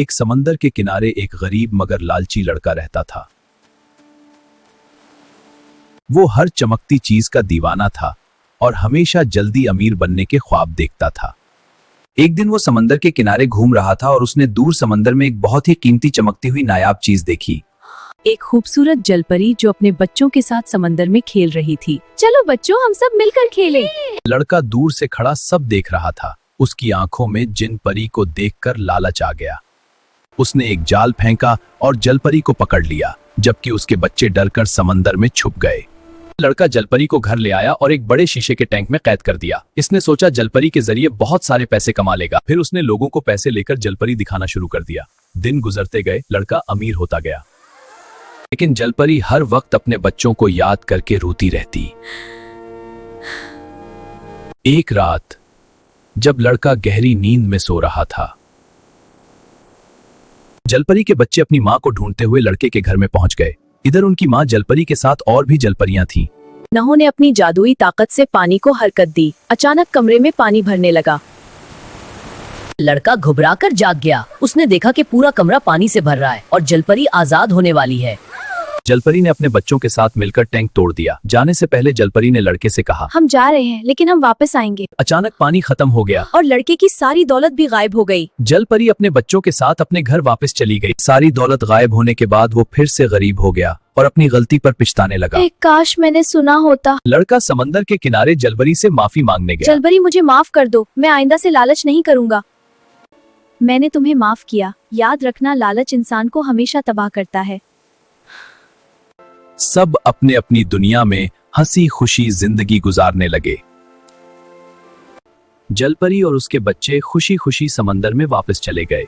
एक समंदर के किनारे एक गरीब मगर लालची लड़का रहता था। वो हर चमकती चीज का दीवाना था और हमेशा जल्दी अमीर बनने के ख्वाब देखता था। एक दिन वो समंदर के किनारे घूम रहा था और उसने दूर समंदर में एक बहुत ही कीमती चमकती हुई नायाब चीज देखी। एक खूबसूरत जलपरी जो अपने बच्चों के साथ समंदर में खेल रही थी। चलो बच्चों, हम सब मिलकर खेलें। लड़का दूर से खड़ा सब देख रहा था। उसकी आंखों में जिन परी को देखकर लालच आ गया। उसने एक जाल फेंका और जलपरी को पकड़ लिया, जबकि उसके बच्चे डरकर समंदर में छुप गए। लड़का जलपरी को घर ले आया और एक बड़े शीशे के टैंक में कैद कर दिया। इसने सोचा जलपरी के जरिए बहुत सारे पैसे कमा लेगा। फिर उसने लोगों को पैसे लेकर जलपरी दिखाना शुरू कर दिया। दिन गुजरते गए, लड़का अमीर होता गया, लेकिन जलपरी हर वक्त अपने बच्चों को याद करके रोती रहती। एक रात जब लड़का गहरी नींद में सो रहा था, जलपरी के बच्चे अपनी मां को ढूंढते हुए लड़के के घर में पहुंच गए। इधर उनकी मां जलपरी के साथ और भी जलपरियां थीं। नहों ने अपनी जादुई ताकत से पानी को हरकत दी। अचानक कमरे में पानी भरने लगा। लड़का घबराकर जाग गया। उसने देखा कि पूरा कमरा पानी से भर रहा है और जलपरी आजाद होने वाली है। जलपरी ने अपने बच्चों के साथ मिलकर टैंक तोड़ दिया। जाने से पहले जलपरी ने लड़के से कहा, हम जा रहे हैं, लेकिन हम वापस आएंगे। अचानक पानी खत्म हो गया और लड़के की सारी दौलत भी गायब हो गई। जलपरी अपने बच्चों के साथ अपने घर वापस चली गई। सारी दौलत गायब होने के बाद वो फिर से गरीब हो गया और अपनी गलती पर पछताने लगा। काश मैंने सुना होता। लड़का समंदर के किनारे जलपरी से माफी मांगने गया। जलपरी, मुझे माफ कर दो। मैं आइंदा से लालच नहीं करूंगा। मैंने तुम्हें माफ किया। याद रखना, लालच इंसान को हमेशा तबाह करता है। सब अपने अपनी दुनिया में हंसी खुशी जिंदगी गुजारने लगे। जलपरी और उसके बच्चे खुशी खुशी समंदर में वापस चले गए।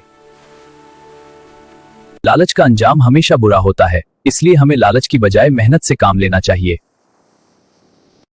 लालच का अंजाम हमेशा बुरा होता है, इसलिए हमें लालच की बजाय मेहनत से काम लेना चाहिए।